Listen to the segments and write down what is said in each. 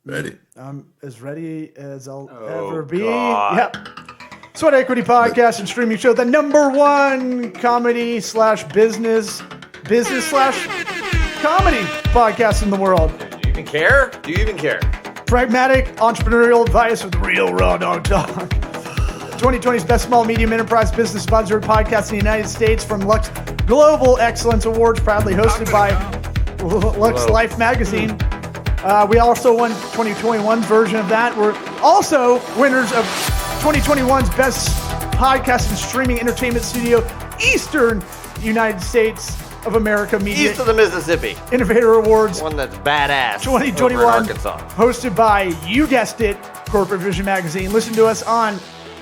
Ready. I'm as ready as I'll ever be. God. Yep. Sweat Equity Podcast and streaming show, the #1 comedy slash business slash comedy podcast in the world. Do you even care? Do you even care? Pragmatic entrepreneurial advice with real raw dog talk. 2020's best small medium enterprise business sponsored podcast in the United States from Lux Global Excellence Awards, proudly hosted by Lux Life Magazine. We also won 2021's version of that. We're also winners of 2021's best podcast and streaming entertainment studio, Eastern United States of America Media. East of the Mississippi. Innovator Awards. One that's badass. 2021, over in Arkansas. hosted by, you guessed it, Corporate Vision Magazine. Listen to us on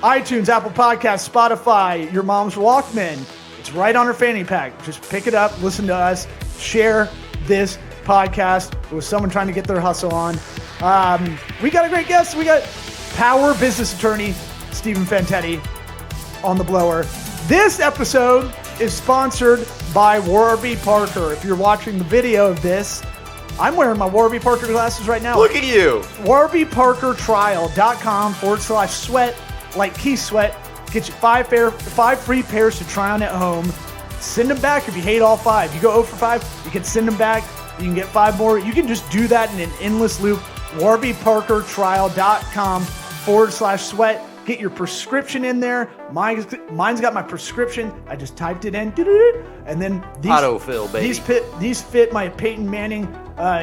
iTunes, Apple Podcasts, Spotify, your mom's Walkman. It's right on her fanny pack. Just pick it up, listen to us, share this podcast with someone trying to get their hustle on. We got a great guest. We got Power business attorney Stephen Fantetti on the blower. This episode is sponsored by Warby Parker. If you're watching the video of this, I'm wearing my Warby Parker glasses right now. Look at you. WarbyParkerTrial.com/sweat, like Keith Sweat. Get you five free pairs to try on at home. Send them back if you hate all 5. You go 0 for 5, you can send them back. You can get 5 more. You can just do that in an endless loop. WarbyParkerTrial.com/sweat. Get your prescription in there. Mine's got my prescription. I just typed it in. And then these, Autofill, baby. These fit my Peyton Manning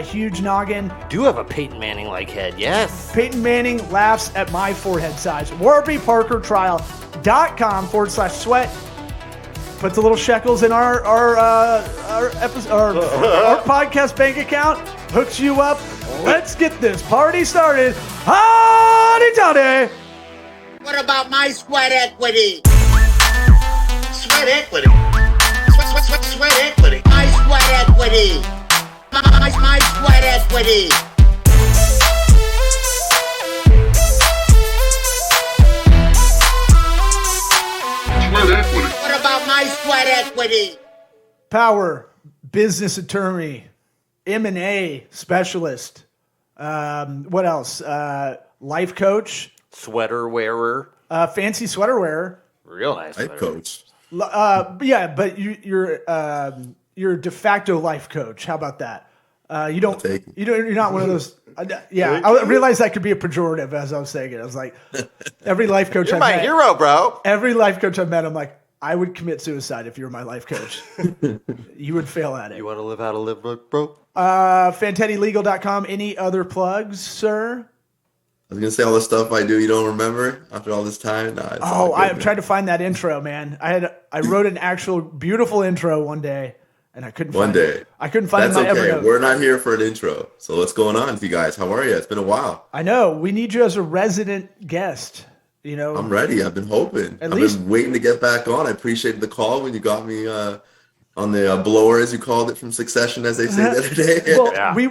huge noggin. Do have a Peyton Manning-like head, yes. Peyton Manning laughs at my forehead size. WarbyParkerTrial.com/sweat. Puts a little shekels in our podcast bank account. Hooks you up. Let's get this party started. Howdy toddy. What about my sweat equity? Sweat equity. Sweat equity. My sweat equity. My sweat equity. Sweat equity. What about my sweat equity? Power business attorney, M&A specialist. What else? Life coach. Sweater wearer. Fancy sweater wearer. Real nice Life sweater. coach. Yeah, but you're de facto life coach. How about that? You're not one of those. I realized that could be a pejorative as I was saying it. I was like, every life coach You're I've my met, hero, bro. every life coach I've met, I'm like, I would commit suicide if you were my life coach. You would fail at it. You want to live how to live, bro? FantettiLegal.com. Any other plugs, sir? I was going to say all the stuff I do you don't remember after all this time. Nah, it's all good, I've man. tried to find that intro, man. I wrote an actual beautiful intro one day, and I couldn't find it. I couldn't find That's it in my okay. Evernote. We're not here for an intro. So what's going on with you guys? How are you? It's been a while. I know. We need you as a resident guest. You know, I'm ready. I've been hoping. I've been waiting to get back on. I appreciated the call when you got me on the blower, as you called it, from Succession, as they say the other day. Well, Yeah. we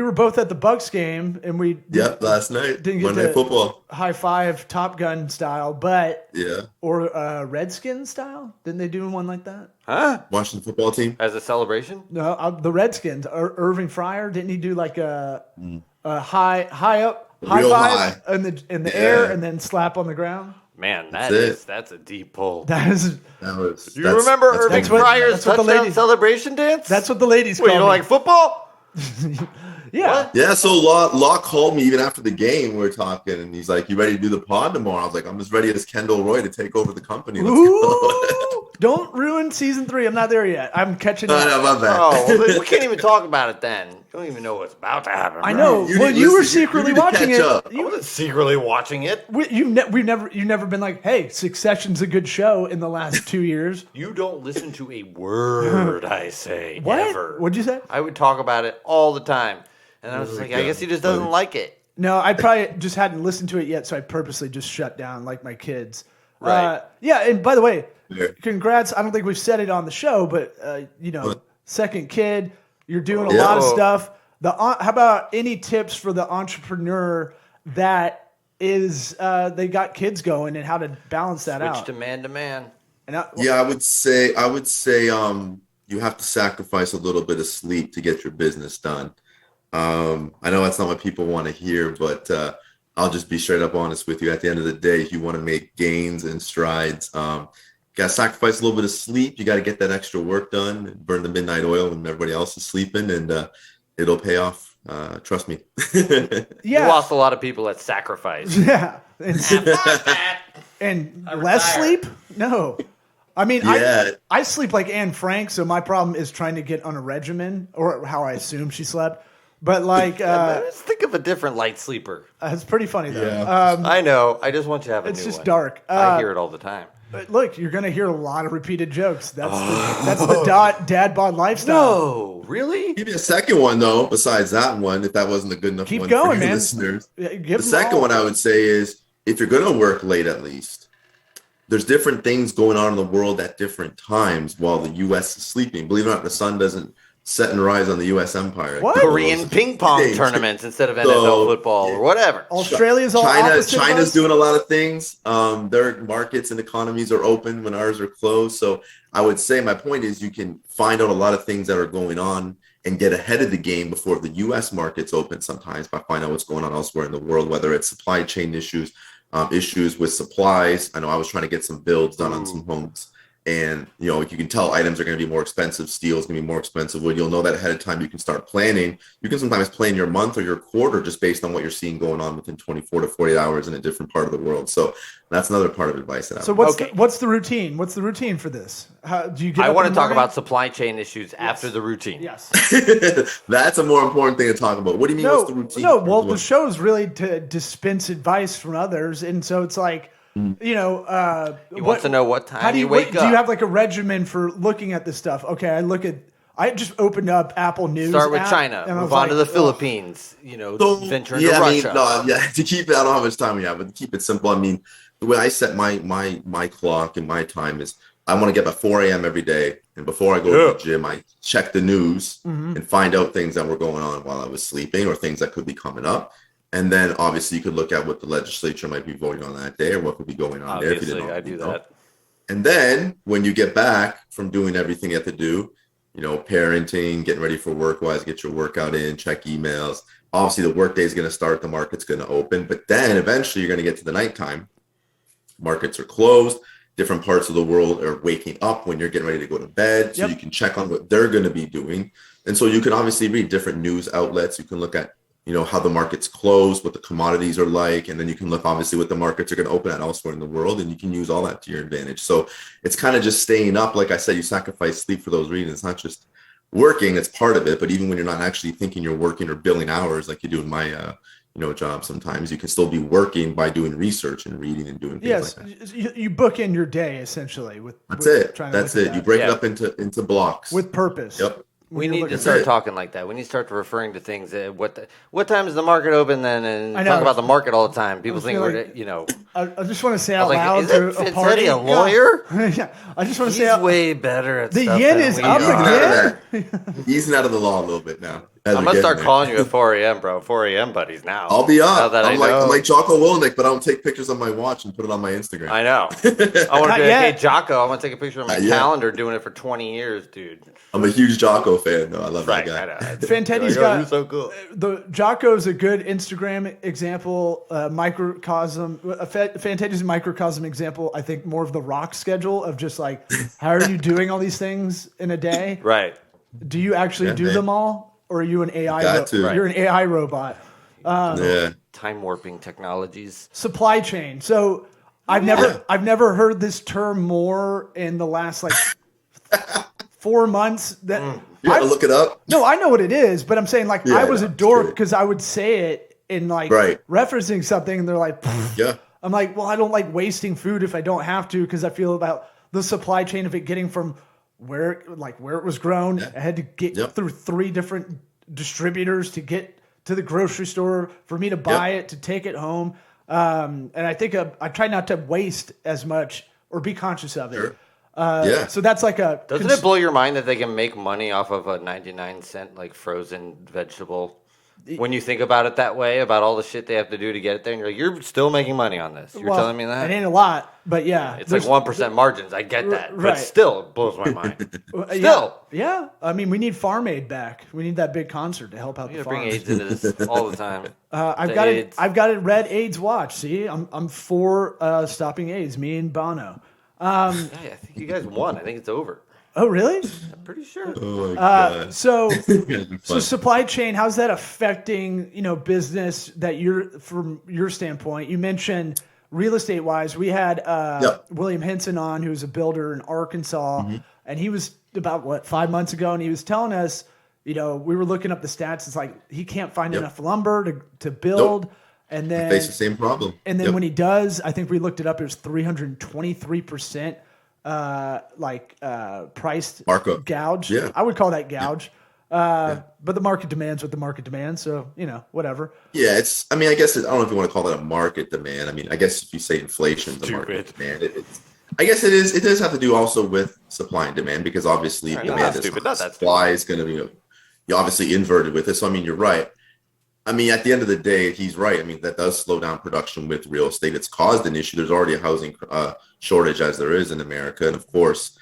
were both at the Bucks game, and we Yep, last night. didn't get Monday to football. high five Top Gun style, but Yeah. or Redskins style. Didn't they do one like that? Huh? Watching the football team. As a celebration? No, the Redskins. Irving Fryer, didn't he do like a high up, high Real five high. in the air, and then slap on the ground? Man, That's that's a deep pull. That is. Do You remember Irving Fryer's that's what the touchdown ladies- celebration dance? That's what the ladies Wait, call you don't me. like football? Yeah. What? Yeah, so Law called me even after the game. We were talking, and he's like, "You ready to do the pod tomorrow?" I was like, "I'm as ready as Kendall Roy to take over the company." Let's go. Ooh, don't ruin season 3. I'm not there yet. I'm catching up. No, my bad. Oh, well, we can't even talk about it then. You don't even know what's about to happen. I know. You well, need- you were listen, you secretly need to watching catch it. up. I wasn't secretly watching it. You've never been like, hey, Succession's a good show in the last 2 years. You don't listen to a word I say. What? Ever. What'd you say? I would talk about it all the time. And I was just like, I guess he just doesn't like it. No, I probably just hadn't listened to it yet, so I purposely just shut down like my kids. Right. Yeah, and by the way, Yeah. congrats. I don't think we've said it on the show, but second kid, you're doing a Yeah. lot of stuff. How about any tips for the entrepreneur that is they got kids going and how to balance that Switch out? to man. Yeah, I would say you have to sacrifice a little bit of sleep to get your business done. I know that's not what people want to hear, but I'll just be straight up honest with you. At the end of the day, if you want to make gains and strides, got to sacrifice a little bit of sleep. You got to get that extra work done, burn the midnight oil when everybody else is sleeping, and it'll pay off. Trust me. You lost a lot of people at sacrifice. Yeah. And less sleep? No. I mean, I sleep like Anne Frank, so my problem is trying to get on a regimen, or how I assume she slept. But like, let's think of a different light sleeper. It's pretty funny though. Yeah. I know. I just want you to have a new one. It's just dark. I hear it all the time. But look, you're going to hear a lot of repeated jokes. That's the dad bod lifestyle. No, really? Give me a second one though. Besides that one, if that wasn't a good enough Keep one going, for you man. listeners. Give The second one I would say is if you're going to work late, at least there's different things going on in the world at different times while the U.S. is sleeping. Believe it or not, the sun doesn't set and rise on the U.S. empire. What? Korean ping pong tournaments instead of NFL football or whatever. Australia's all opposite of China's us? doing a lot of things. Their markets and economies are open when ours are closed. So I would say my point is you can find out a lot of things that are going on and get ahead of the game before the U.S. markets open sometimes by finding out what's going on elsewhere in the world, whether it's supply chain issues, issues with supplies. I know I was trying to get some builds done on some homes. And, you know, you can tell items are going to be more expensive. Steel is going to be more expensive. Wood, you'll know that ahead of time. You can start planning. You can sometimes plan your month or your quarter just based on what you're seeing going on within 24 to 48 hours in a different part of the world. So that's another part of advice. That So what's the routine? What's the routine for this? How do you get I up want in to the talk morning? about supply chain issues after the routine. Yes. That's a more important thing to talk about. What do you mean? What's the routine? No, well, the show is really to dispense advice from others. And so it's like, you know, He wants to know what time how do you wake do up. you have like a regimen for looking at this stuff? Okay, I just opened up Apple News. Start with app, China, and I move was on to like, the ugh. Philippines, you know, venture into I mean, Russia. to keep it, I don't know how much time we have, but to keep it simple, I mean, the way I set my clock and my time is I want to get up at 4 a.m. every day. And before I go to the gym, I check the news and find out things that were going on while I was sleeping or things that could be coming up. And then obviously you could look at what the legislature might be voting on that day or what could be going on there. If you Obviously, didn't I do know. that. And then when you get back from doing everything you have to do, you know, parenting, getting ready for work-wise, get your workout in, check emails. Obviously, the workday is going to start, the market's going to open, but then eventually you're going to get to the nighttime. Markets are closed. Different parts of the world are waking up when you're getting ready to go to bed, so you can check on what they're going to be doing. And so you can obviously read different news outlets. You can look at, you know, how the markets close, what the commodities are like, and then you can look obviously what the markets are going to open at elsewhere in the world, and you can use all that to your advantage. So it's kind of just staying up. Like I said, you sacrifice sleep for those reasons. It's not just working, it's part of it, but even when you're not actually thinking you're working or billing hours like you do in my job, sometimes you can still be working by doing research and reading and doing things like that. You book in your day essentially with That's it. trying to That's look it. at You that. break it up into blocks. With purpose. Yep. We need to at start it. talking like that. We need to start referring to things. What time is the market open then? And I know. talk about the market all the time. People think feel we're, like- you know. I just want to say I out was like, loud is to it a party. Fitzetti a lawyer? Yeah. I just want to He's say way better at the stuff yen than is we up are. again. Easing out of the law a little bit now. as I'm we're gonna start getting there. calling you at 4 a.m., bro. 4 a.m. buddies now. I'll be Now up. that I'm I know. like Jocko Willenick, but I don't take pictures on my watch and put it on my Instagram. I know. I want Not to be like, yet. hey, Jocko, I want to take a picture of my Not yet. calendar doing it for 20 years, dude. I'm a huge Jocko fan, though. I love Right, that I guy. know. Fanteti's Like, oh, got you're so cool. the Jocko's a good Instagram example, microcosm. Fanteti's a microcosm example. I think more of the rock schedule of just like how are you doing all these things in a day? Right. Do you actually do man. them all, or are you an AI? Got to. You're an AI robot. Yeah. Time warping technologies. Supply chain. So I've never heard this term more in the last like 4 months. That You gotta look it up. No, I know what it is, but I'm saying like Yeah, I was a no, it's dork true. because I would say it in like Right. referencing something, and they're like, "Pfft." Yeah. I'm like, well, I don't like wasting food if I don't have to because I feel about the supply chain of it getting from where it was grown. I had to get Yep. through 3 different distributors to get to the grocery store for me to buy Yep. it, to take it home. And I think I try not to waste as much or be conscious of it. Sure. Yeah. So that's like a Doesn't it blow your mind that they can make money off of a 99-cent like frozen vegetable? when you think about it that way, about all the shit they have to do to get it there, and you're like, you're still making money on this. You're telling me that? It ain't a lot, but yeah. It's like 1% margins. I get that. Right. But still, it blows my mind. Still. Yeah. I mean, we need Farm Aid back. We need that big concert to help out the You bring farms. AIDS into this all the time. I've got a red AIDS watch. See, I'm for stopping AIDS, me and Bono. Yeah, I think you guys won. I think it's over. Oh, really? I'm pretty sure. Oh my God. So supply chain, how's that affecting, business that from your standpoint? You mentioned real estate wise, we had William Henson on, who's a builder in Arkansas, and he was about 5 months ago, and he was telling us, we were looking up the stats. It's like he can't find enough lumber to build. Nope. And then face the same problem. And then when he does, I think we looked it up. It was 323%. Priced markup gouge. Yeah. I would call that gouge. But the market demands what the market demands. So, whatever. Yeah. I guess I don't know if you want to call that a market demand. I mean, I guess if you say inflation is a market demand, I guess it is. It does have to do also with supply and demand, because obviously demand is supply is going to be obviously inverted with it. So, I mean, you're right. I mean, at the end of the day, he's right. I mean, that does slow down production with real estate. It's caused an issue. There's already a housing shortage as there is in America. And of course,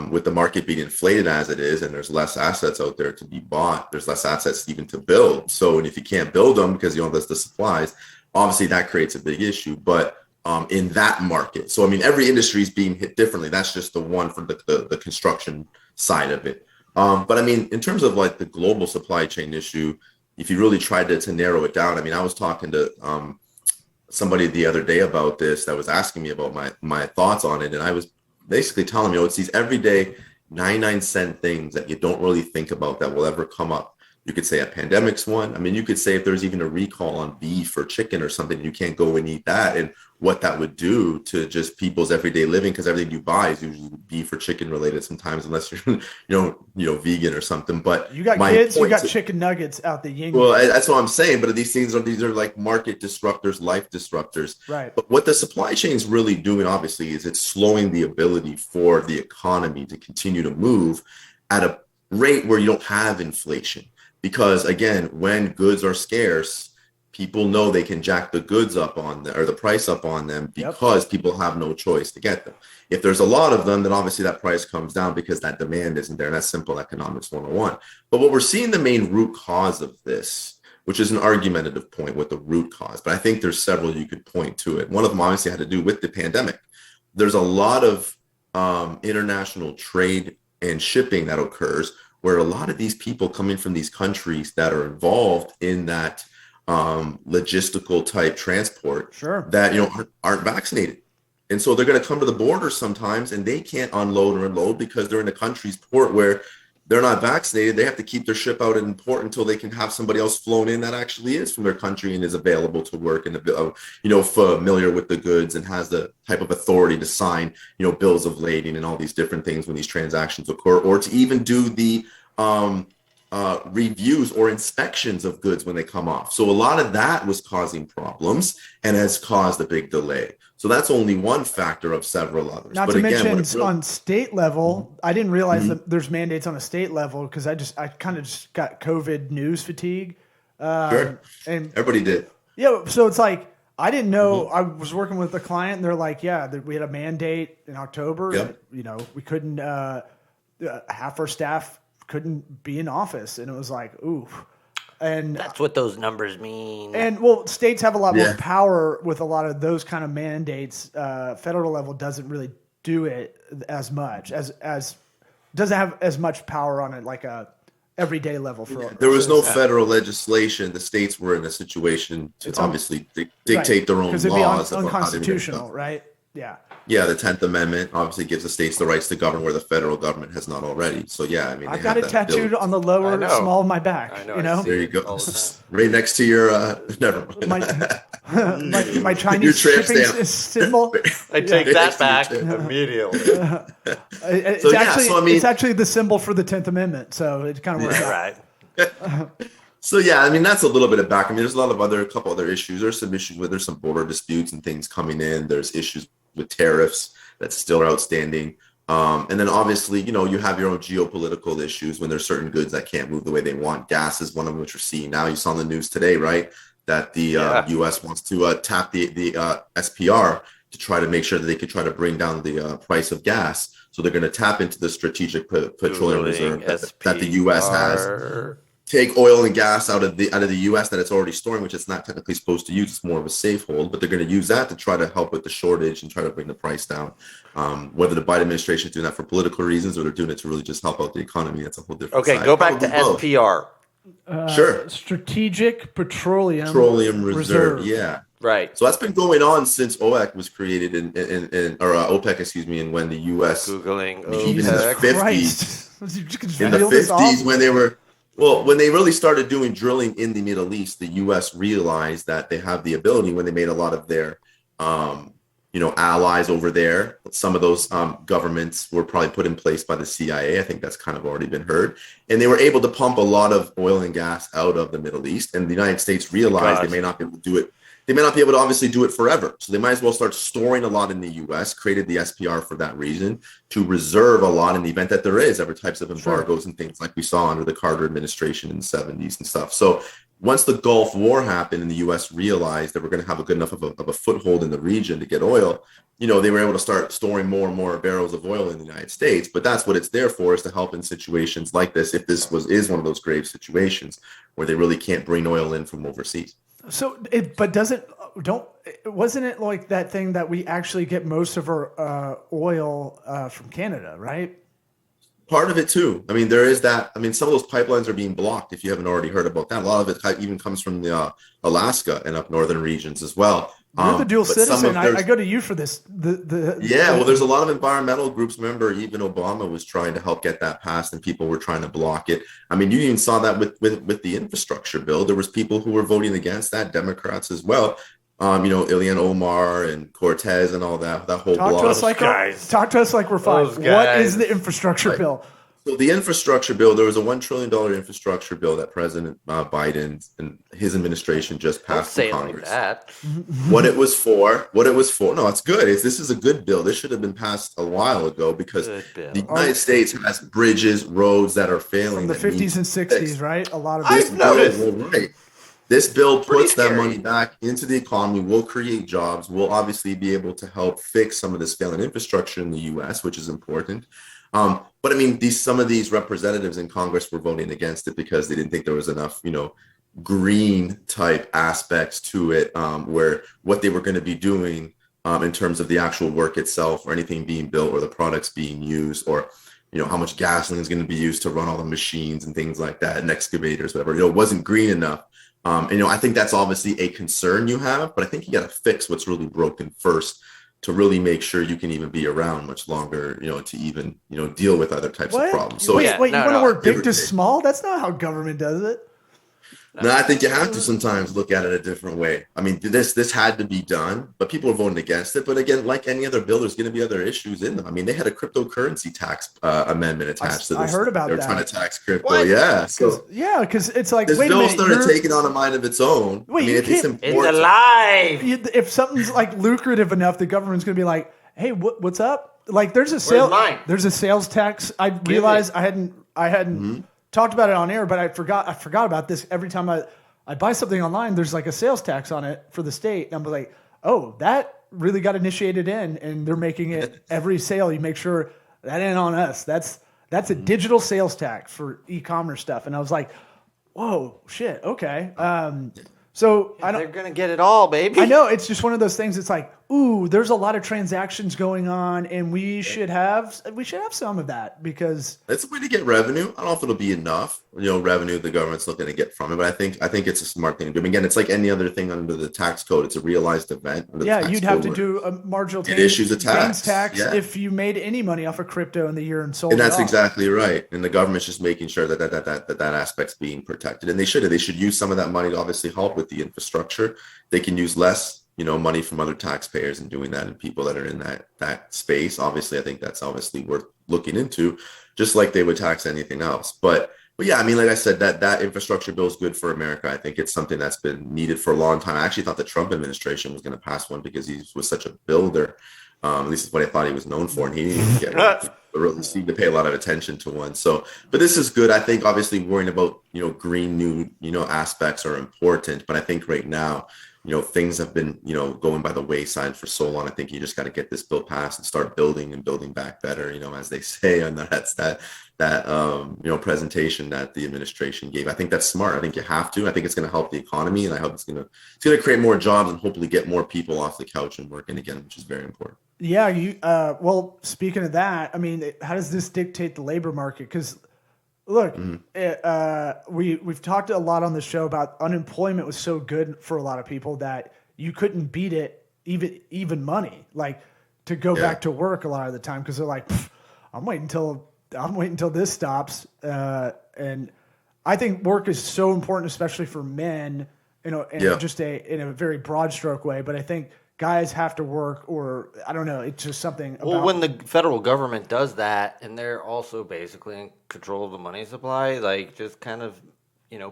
with the market being inflated as it is, and there's less assets out there to be bought, there's less assets even to build. So, and if you can't build them because there's the supplies, obviously that creates a big issue. But in that market, so I mean, every industry is being hit differently. That's just the one for the construction side of it. But I mean, in terms of like the global supply chain issue, if you really tried to narrow it down, I mean, I was talking to somebody the other day about this that was asking me about my thoughts on it. And I was basically telling him, it's these everyday 99-cent things that you don't really think about that will ever come up. You could say a pandemic's one. I mean, you could say if there's even a recall on beef or chicken or something, you can't go and eat that, and what that would do to just people's everyday living, because everything you buy is usually beef or chicken related sometimes, unless you're vegan or something. But you got kids, you got chicken nuggets out the yin. Well, that's what I'm saying. But these are like market disruptors, life disruptors. Right. But what the supply chain is really doing, obviously, is it's slowing the ability for the economy to continue to move at a rate where you don't have inflation. Because again, when goods are scarce, people know they can jack the goods up on them, or the price up on them, because people have no choice to get them. If there's a lot of them, then obviously that price comes down because that demand isn't there. And that's simple economics 101. But what we're seeing, the main root cause of this, which is an argumentative point with the root cause, but I think there's several you could point to it. One of them obviously had to do with the pandemic. There's a lot of international trade and shipping that occurs, where a lot of these people coming from these countries that are involved in that logistical type transport, that aren't vaccinated. And so they're going to come to the border sometimes, and they can't unload or unload because they're in a country's port where they're not vaccinated. They have to keep their ship out in port until they can have somebody else flown in that actually is from their country and is available to work and familiar with the goods and has the type of authority to sign bills of lading and all these different things when these transactions occur, or to even do the reviews or inspections of goods when they come off. So a lot of that was causing problems and has caused a big delay. So that's only one factor of several others. Not to mention on state level, I didn't realize that there's mandates on a state level, because I kind of just got COVID news fatigue. Sure. And everybody did. Yeah. So it's like, I didn't know. I was working with a client, and they're like, we had a mandate in October. Yep. We couldn't, half our staff couldn't be in office. And it was like, ooh. And that's what those numbers mean. And states have a lot more power with a lot of those kind of mandates. Federal level doesn't really do it as much as doesn't have as much power on it like a everyday level. There was no federal legislation. The states were in a situation to obviously dictate their own laws. Because it'd be unconstitutional, right? Yeah. Yeah, the 10th Amendment obviously gives the states the rights to govern where the federal government has not already. So, yeah, I mean, I've got it tattooed on the lower small of my back. I know. There you go. Right next to your, never mind. My Chinese shipping symbol. I take that back immediately. It's actually the symbol for the 10th Amendment. So it kind of works out. Right. So, yeah, I mean, that's a little bit of back. I mean, there's a couple other issues. There's some issues there's some border disputes and things coming in. There's issues with tariffs that still are outstanding. And then obviously, you have your own geopolitical issues when there's certain goods that can't move the way they want. Gas is one of them, which we're seeing now. You saw in the news today, right, that the U.S. wants to tap the SPR to try to make sure that they could try to bring down the price of gas. So they're going to tap into the strategic petroleum reserve that the U.S. has. Take oil and gas out of the U.S. that it's already storing, which it's not technically supposed to use. It's more of a safe hold, but they're going to use that to try to help with the shortage and try to bring the price down. Whether the Biden administration is doing that for political reasons or they're doing it to really just help out the economy, that's a whole different side. Go back to SPR. Sure. Strategic Petroleum Reserve. Yeah. Right. So that's been going on since OPEC was created OPEC, excuse me, and when the U.S. Googling even in the 50s, in the 50s when they really started doing drilling in the Middle East, the U.S. realized that they have the ability when they made a lot of their, allies over there. Some of those governments were probably put in place by the CIA. I think that's kind of already been heard. And they were able to pump a lot of oil and gas out of the Middle East. And the United States realized they may not be able to do it. They may not be able to obviously do it forever. So they might as well start storing a lot in the U.S., created the SPR for that reason, to reserve a lot in the event that there is ever types of embargoes and things like we saw under the Carter administration in the 70s and stuff. So once the Gulf War happened and the U.S. realized that we're going to have a good enough of a foothold in the region to get oil, they were able to start storing more and more barrels of oil in the United States. But that's what it's there for, is to help in situations like this, if this is one of those grave situations where they really can't bring oil in from overseas. So, wasn't it like that thing that we actually get most of our oil from Canada, right? Part of it too. I mean, there is that. I mean, some of those pipelines are being blocked. If you haven't already heard about that, a lot of it even comes from the Alaska and up northern regions as well. You're the dual citizen. I go to you for this. Well, there's a lot of environmental groups. Remember, even Obama was trying to help get that passed, and people were trying to block it. I mean, you even saw that with the infrastructure bill. There was people who were voting against that, Democrats as well. Ilhan Omar and Cortez and all that whole block. Talk to us like we're fine. What is the infrastructure bill? So the infrastructure bill, there was a $1 trillion infrastructure bill that President Biden and his administration just passed in Congress. Like that. What it was for, no, it's good. This is a good bill. This should have been passed a while ago because the United States has bridges, roads that are failing. From the 50s and 60s, right? A lot of this bill, This bill puts that money back into the economy, will create jobs, will obviously be able to help fix some of this failing infrastructure in the U.S., which is important. But I mean, some of these representatives in Congress were voting against it because they didn't think there was enough, green type aspects to it, where what they were going to be doing in terms of the actual work itself or anything being built or the products being used or, how much gasoline is going to be used to run all the machines and things like that and excavators, whatever, it wasn't green enough. I think that's obviously a concern you have, but I think you got to fix what's really broken first to really make sure you can even be around much longer, to even, deal with other types of problems. So you want to work big to small? That's not how government does it. No, I think you have to sometimes look at it a different way. I mean, this had to be done, but people are voting against it. But again, like any other bill, there's going to be other issues in them. I mean, they had a cryptocurrency tax amendment attached to this. I heard about that. They're trying to tax crypto. What? Yeah. Because it's like, this bill started taking on a mind of its own. It's important. It's alive. If something's like lucrative enough, the government's going to be like, hey, what's up? Like there's a sales tax. I realized I hadn't talked about it on air, but I forgot about this. Every time I buy something online, there's like a sales tax on it for the state. And I'm like, oh, that really got initiated in, and they're making it every sale. You make sure that ain't on us. That's a digital sales tax for e-commerce stuff. And I was like, whoa, shit. Okay. So they're going to get it all, baby. I know. It's just one of those things. It's like, ooh, there's a lot of transactions going on, and we should have some of that because it's a way to get revenue. I don't know if it'll be enough, revenue the government's looking to get from it, but I think it's a smart thing to do. Again, it's like any other thing under the tax code. It's a realized event. You'd have to do a marginal gains tax if you made any money off of crypto in the year and sold. And that's exactly right. And the government's just making sure that aspect's being protected. And they should use some of that money to obviously help with the infrastructure. They can use less money from other taxpayers and doing that and people that are in that space. Obviously, I think that's obviously worth looking into, just like they would tax anything else. But yeah, I mean, like I said, that infrastructure bill is good for America. I think it's something that's been needed for a long time. I actually thought the Trump administration was going to pass one because he was such a builder. At least it's what I thought he was known for, and he didn't even get one. really seem to pay a lot of attention to one. So, but this is good. I think obviously worrying about, green new, aspects are important. But I think right now, things have been, going by the wayside for so long. I think you just got to get this bill passed and start building and building back better, as they say. And that's that presentation that the administration gave. I think that's smart. I think you have to. I think it's going to help the economy, and I hope it's going to create more jobs and hopefully get more people off the couch and working again, which is very important. Yeah, well, speaking of that, I mean, how does this dictate the labor market? Because look, we've talked a lot on the show about unemployment was so good for a lot of people that you couldn't beat it, even money, like to go back to work a lot of the time, because they're like, I'm waiting until this stops. And I think work is so important, especially for men, just in a very broad stroke way. But I think guys have to work, or I don't know. It's just something. Well, when the federal government does that, and they're also basically in control of the money supply, like just kind of,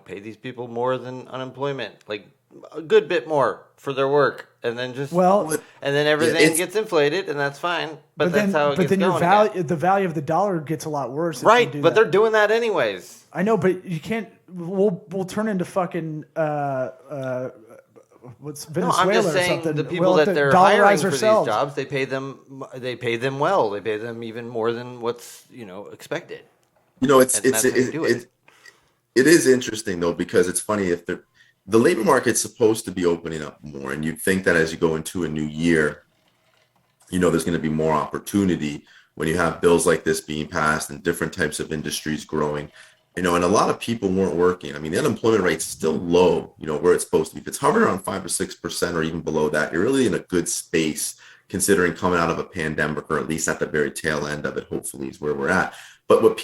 pay these people more than unemployment, like a good bit more for their work, and then and then everything gets inflated, and that's fine. But that's how it gets going. But then the value of the dollar gets a lot worse. Right, but they're doing that anyways. I know, but you can't. We'll turn into fucking. What's Venezuela? No, I'm just saying the people that they're hiring for these jobs, they pay them well. They pay them even more than what's expected. It is interesting though, because it's funny, if the labor market's supposed to be opening up more, and you'd think that as you go into a new year, there's going to be more opportunity when you have bills like this being passed and different types of industries growing. And a lot of people weren't working. I mean, the unemployment rate's still low, where it's supposed to be. If it's hovering around 5 or 6% or even below that, you're really in a good space considering coming out of a pandemic, or at least at the very tail end of it, hopefully, is where we're at. But what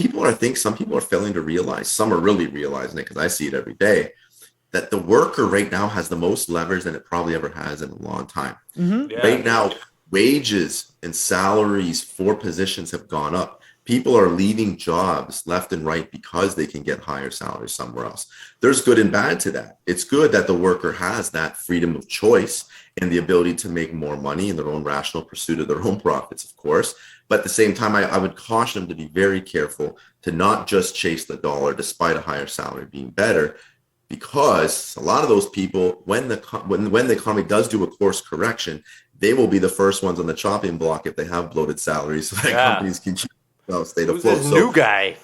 some people are failing to realize, some are really realizing it because I see it every day, that the worker right now has the most leverage than it probably ever has in a long time. Mm-hmm. Yeah. Right now, wages and salaries for positions have gone up. People are leaving jobs left and right because they can get higher salaries somewhere else. There's good and bad to that. It's good that the worker has that freedom of choice and the ability to make more money in their own rational pursuit of their own profits, of course. But at the same time, I would caution them to be very careful to not just chase the dollar despite a higher salary being better, because a lot of those people, when the economy does do a course correction, they will be the first ones on the chopping block if they have bloated salaries, so that companies can keep stay afloat. Who's this new guy?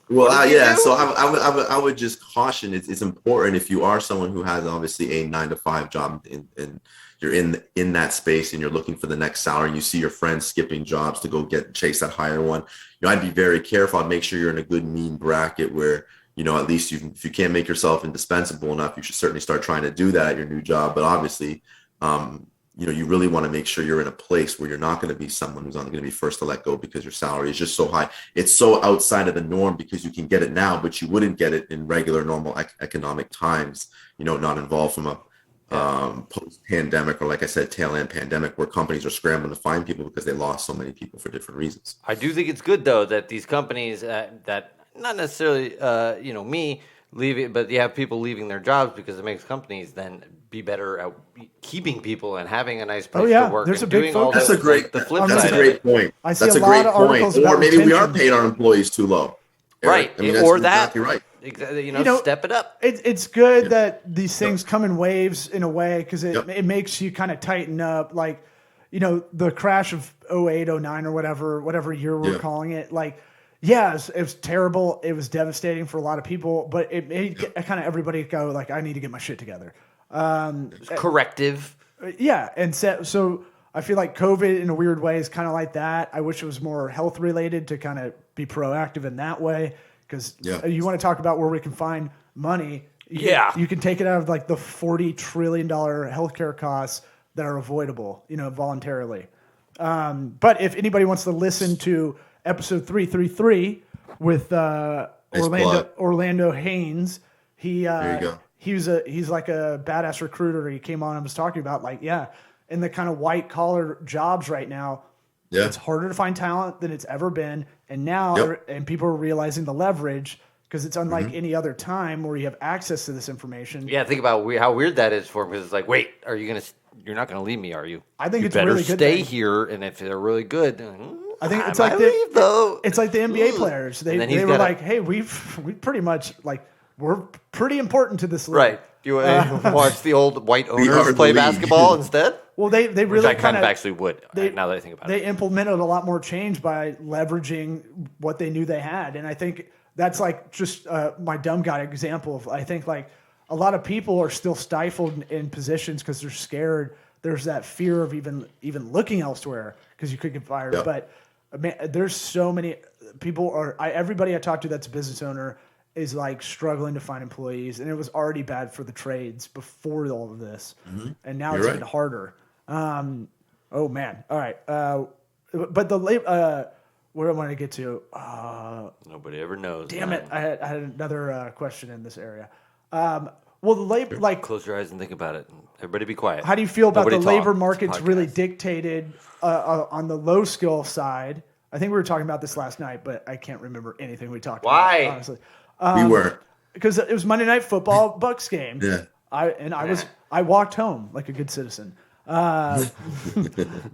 Well, so I would just caution, it's important if you are someone who has obviously a 9-to-5 job and you're in that space and you're looking for the next salary, and you see your friends skipping jobs to go chase that higher one. I'd be very careful. I'd make sure you're in a good mean bracket where, at least if you can't make yourself indispensable enough, you should certainly start trying to do that at your new job. But obviously, you really want to make sure you're in a place where you're not going to be someone who's only going to be first to let go because your salary is just so high. It's so outside of the norm because you can get it now, but you wouldn't get it in regular, normal economic times, not involved from a post-pandemic, or like I said, tail end pandemic, where companies are scrambling to find people because they lost so many people for different reasons. I do think it's good, though, that these companies that not necessarily, me leaving, but you have people leaving their jobs because it makes companies then be better at keeping people and having a nice place to work. There's and a big focus. That's a great. The flip that's side a great point. I see that's a lot of articles Or about maybe we are retention. paying our employees too low. Right. I mean, Or that's that. exactly right. Exactly. Step it up. It's good that these things come in waves in a way, because it makes you kind of tighten up. Like, the crash of 08, 09 or whatever year we're calling it. Like, it was terrible. It was devastating for a lot of people, but it made kind of everybody go like, I need to get my shit together. Corrective. Yeah. And so I feel like COVID in a weird way is kind of like that. I wish it was more health related to kind of be proactive in that way. Because you want to talk about where we can find money. You can take it out of like the $40 trillion healthcare costs that are avoidable, voluntarily. But if anybody wants to listen to episode 333 with Orlando Haynes, he's like a badass recruiter. He came on and was talking about in the kind of white collar jobs right now, it's harder to find talent than it's ever been. And now, and people are realizing the leverage, because it's unlike any other time where you have access to this information. Yeah, think about how weird that is for him, because it's like, wait, you're not going to leave me, are you? I think you it's a really good stay thing. here, and if they're really good, I think it's I like leave, though. it's like the NBA Ooh. players. And then They he's were gotta- like, hey, we pretty much like we're pretty important to this league. Right. You watch the old white We are owners the play league. basketball instead? Well, they Which really I kind of kinda- actually would, now that I think about they it. implemented a lot more change by leveraging what they knew they had, and I think that's like just my dumb guy example of I think like a lot of people are still stifled in positions because they're scared. There's that fear of even looking elsewhere because you could get fired. Yep. But man, there's so many people everybody I talk to that's a business owner is like struggling to find employees, and it was already bad for the trades before all of this, and now it's You're even right. harder. Oh man! All right, but the labor. Where am I going to get to? Nobody ever knows. Damn man. it! I had another question in this area. Well, the labor, like, Close your eyes and think about it. Everybody be quiet. how do you feel about Nobody the talk. labor It's a market's really podcast. dictated on the low skill side? I think we were talking about this last night, but I can't remember anything we talked Why? about. Honestly, We weren't. because it was Monday Night Football Bucks game. Yeah. I walked home like a good citizen. Because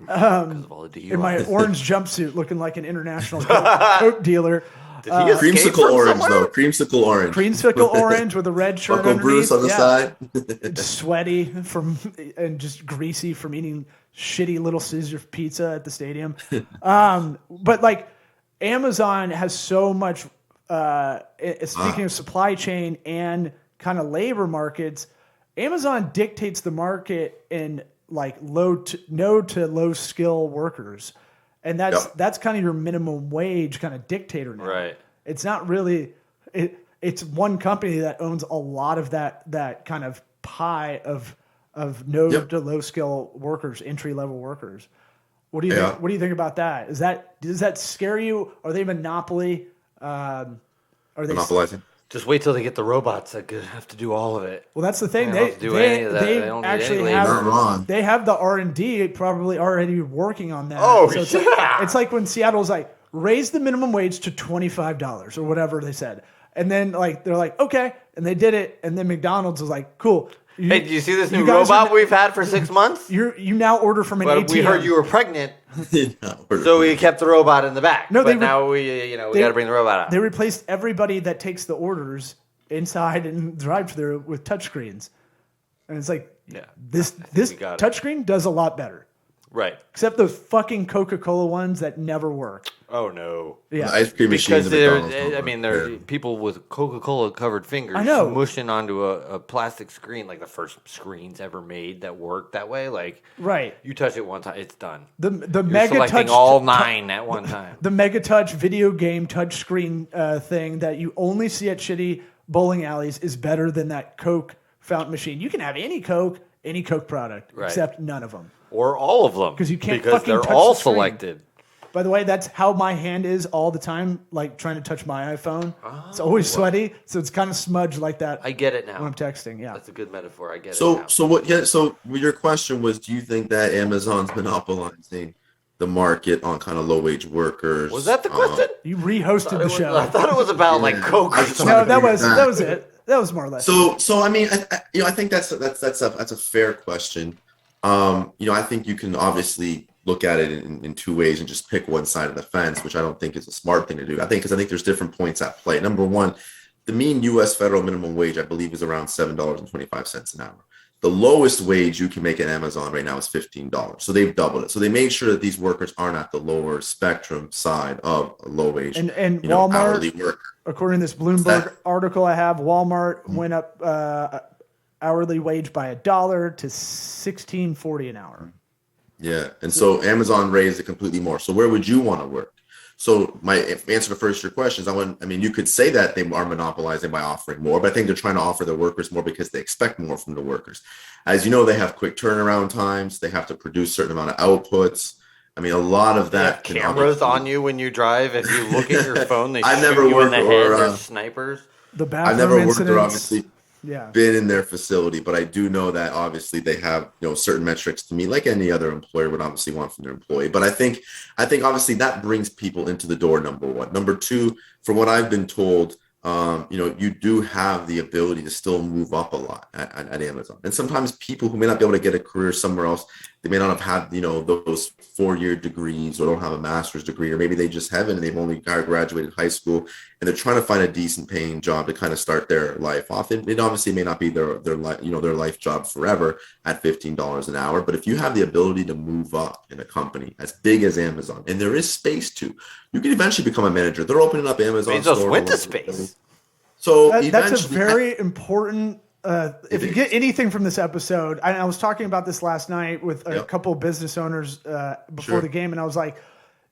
of all the DUIs. In my orange jumpsuit, looking like an international coke dealer. Did he escape Creamsicle from orange, somewhere? though. Creamsicle orange. Creamsicle orange with a red shirt Uncle underneath. Bruce on the Yeah. side. Sweaty and just greasy from eating shitty Little Caesar pizza at the stadium. But like Amazon has so much. Speaking of supply chain and kind of labor markets, Amazon dictates the market in like no to low skill workers, and that's kind of your minimum wage kind of dictator now. Right. It's not really it's one company that owns a lot of that kind of pie of no to low skill workers, entry level workers. What do you think? What do you think about that? Does that scare you? Are they monopoly? Are they Monopolizing. Just wait till they get the robots that have to do all of it. Well, that's the thing. They don't have to do any of that. They don't need actually any have labor. Not wrong. they have the R&D probably already working on that. Oh, it's yeah. like, it's like when Seattle's like raise the minimum wage to $25 or whatever they said, and then like they're like okay, and they did it, and then McDonald's was like cool. Hey, do you see this you new guys robot are- we've had for 6 months? You now order from an But ATM. we heard you were pregnant, No, so we kept the robot in the back. No, but now we got to bring the robot out. They replaced everybody that takes the orders inside and drive-through with touchscreens, and it's like Yeah, this we got it. touchscreen does a lot better. Right. Except those fucking Coca-Cola ones that never work. Oh no. Yeah. The ice cream machines Because at McDonald's don't I work. mean, there are Yeah. people with Coca-Cola covered fingers I know. smushing onto a plastic screen, like the first screens ever made that worked that way. Like, Right. you touch it one time, it's done. The You're Mega selecting Touch all 9 at one time. the Mega Touch video game touchscreen thing that you only see at shitty bowling alleys is better than that Coke fountain machine. You can have any Coke product, Right. except none of them. Or all of them. 'Cause you can't because fucking they're touch all the screen. selected. By the way, that's how my hand is all the time, like trying to touch my iPhone. It's always sweaty, so it's kind of smudged like that I get it now. when I'm texting. Yeah. That's a good metaphor. I get it So now. so what? Yeah. So your question was, do you think that Amazon's monopolizing the market on kind of low wage workers? Was that the question? You rehosted the I show. thought it was about like Yeah. Coke I or just something. No, that figure was that. that was it. That was more or less. So I mean, I think that's a fair question. I think you can obviously look at it in two ways and just pick one side of the fence, which I don't think is a smart thing to do. I think there's different points at play. Number one, the mean U.S. federal minimum wage, I believe, is around $7.25 an hour. The lowest wage you can make at Amazon right now is $15. So they've doubled it. So they made sure that these workers aren't at the lower spectrum side of a low wage, and hourly Walmart, worker. according to this Bloomberg article I have, Walmart went up hourly wage by $1 to $16.40 an hour. Yeah, and so Amazon raised it completely more. So where would you want to work? So my answer to first your questions, you could say that they are monopolizing by offering more, but I think they're trying to offer their workers more because they expect more from the workers. As you know, they have quick turnaround times. They have to produce a certain amount of outputs. I mean, a lot of that They have cameras on you when you drive. If you look at your phone, they I've shoot never you in worked the or, head. They're snipers. The I've bathroom never worked incidents. there, obviously. Yeah. Been in their facility, but I do know that obviously they have certain metrics to meet, like any other employer would obviously want from their employee. But I think obviously that brings people into the door. Number one, number two, from what I've been told, you do have the ability to still move up a lot at Amazon. And sometimes people who may not be able to get a career somewhere else, they may not have had, those 4-year degrees or don't have a master's degree, or maybe they just haven't and they've only graduated high school and they're trying to find a decent paying job to kind of start their life off. It obviously may not be their life job forever at $15 an hour. But if you have the ability to move up in a company as big as Amazon, and there is space to, you can eventually become a manager. They're opening up Amazon. Bezos went to space. So that's a very important. If you get anything from this episode, I was talking about this last night with a couple of business owners before the game, and I was like,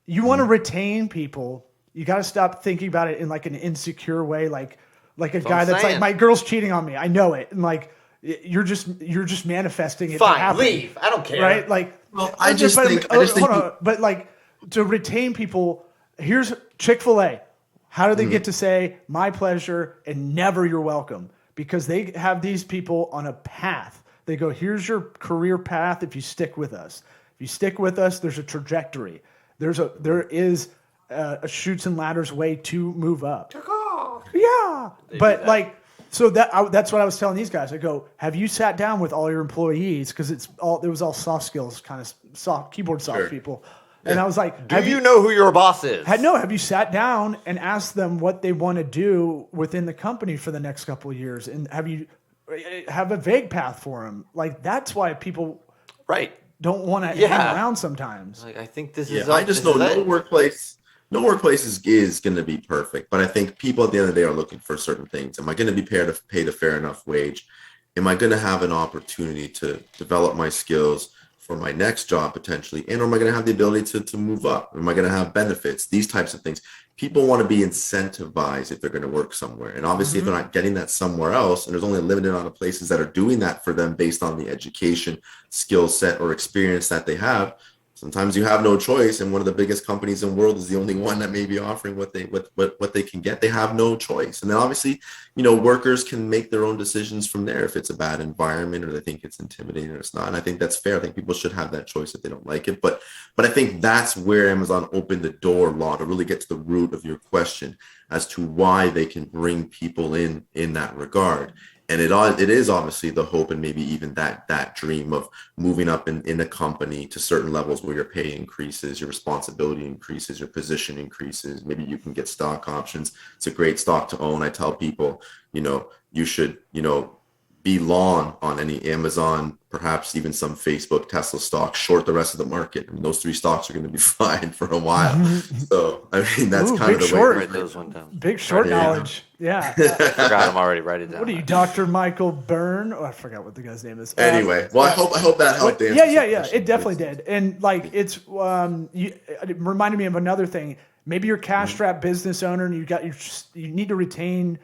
you want to retain people, you got to stop thinking about it in like an insecure way, like a guy that's like, my girl's cheating on me, I know it, and like you're just manifesting it. Fine, leave. I don't care. Right? Like, well, I just think, but like to retain people, here's Chick-fil-A. How do they get to say my pleasure and never you're welcome? Because they have these people on a path. They go, here's your career path if you stick with us. If you stick with us, there's a trajectory. There is a chutes and ladders way to move up. Yeah. But like, so that's what I was telling these guys. I go, have you sat down with all your employees? Because it was all soft skills, kind of soft keyboard soft people. And I was like, do you know who your boss is? Have you sat down and asked them what they want to do within the company for the next couple of years? And have a vague path for them? Like, that's why people don't want to hang around sometimes. Like, I think this is. I just know no workplace is going to be perfect. But I think people at the end of the day are looking for certain things. Am I going to be paid a fair enough wage? Am I going to have an opportunity to develop my skills for my next job potentially, and am I going to have the ability to move up? Am I going to have benefits? These types of things. People want to be incentivized if they're going to work somewhere. And obviously if they're not getting that somewhere else, and there's only a limited amount of places that are doing that for them based on the education, skill set, or experience that they have, sometimes you have no choice. And one of the biggest companies in the world is the only one that may be offering what they can get. They have no choice. And then obviously, workers can make their own decisions from there if it's a bad environment or they think it's intimidating or it's not. And I think that's fair. I think people should have that choice if they don't like it. But I think that's where Amazon opened the door, Law, to really get to the root of your question as to why they can bring people in that regard. And it is obviously the hope and maybe even that dream of moving up in a company to certain levels where your pay increases, your responsibility increases, your position increases. Maybe you can get stock options. It's a great stock to own. I tell people, you should, be long on any Amazon, perhaps even some Facebook, Tesla stock, short the rest of the market. I mean, those 3 stocks are going to be fine for a while. So, I mean, that's kind of the way to write those one down. Big short knowledge. Yeah. I forgot I'm already write it down. What are you, Dr. Michael Byrne? Oh, I forgot what the guy's name is. Anyway, well, I hope that helped answer. Yeah. It definitely did. And like, it reminded me of another thing. Maybe you're a cash-strapped business owner and you need to retain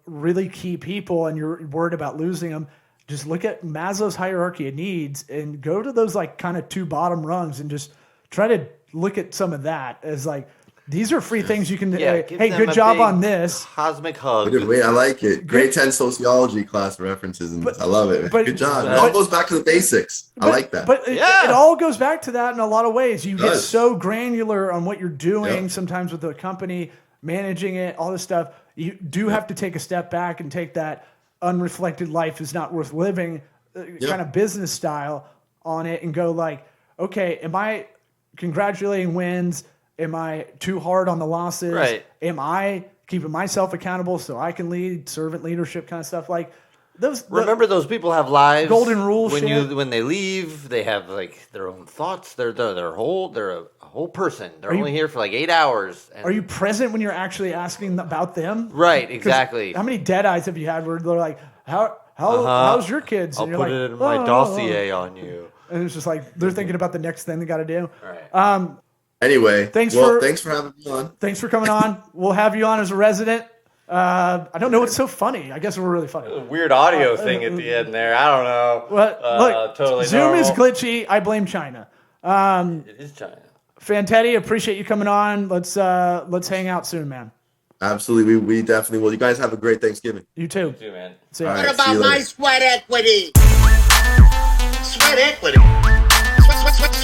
really key people and you're worried about losing them. Just look at Maslow's hierarchy of needs and go to those like kind of 2 bottom rungs and just try to look at some of that as like, these are free things you can, hey, good job on this. Cosmic hug. Wait, I like it. Grade 10 sociology class references. And I love it. Good job. It all goes back to the basics. I like that. But it all goes back to that in a lot of ways. You get so granular on what you're doing sometimes with the company, managing it, all this stuff. You do have to take a step back and take that unreflected life is not worth living kind of business style on it and go like, okay, am I congratulating wins? Am I too hard on the losses? Right. Am I keeping myself accountable so I can lead servant leadership kind of stuff? Like those. Remember, those people have lives. Golden rule. When they leave, they have like their own thoughts. They're a whole person. They're only here for like 8 hours. Are you present when you're actually asking about them? Right. Exactly. How many dead eyes have you had where they're like, how's your kids? And I'll put it in my dossier on you. And it's just like they're thinking about the next thing they got to do. Right. Anyway, thanks for having me on. Thanks for coming on. We'll have you on as a resident. I don't know what's so funny. I guess we're really funny. Weird audio thing at the end there. I don't know. Look, totally Zoom normal. is glitchy. I blame China. It is China. Fantetti, appreciate you coming on. Let's hang out soon, man. Absolutely. We definitely will. You guys have a great Thanksgiving. You too. You too, man. See you. All right, What about my sweat equity? Sweat equity.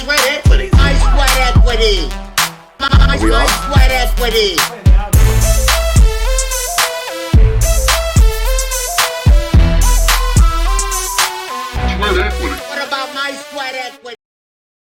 Sweat equity. My sweat equity. My sweat equity.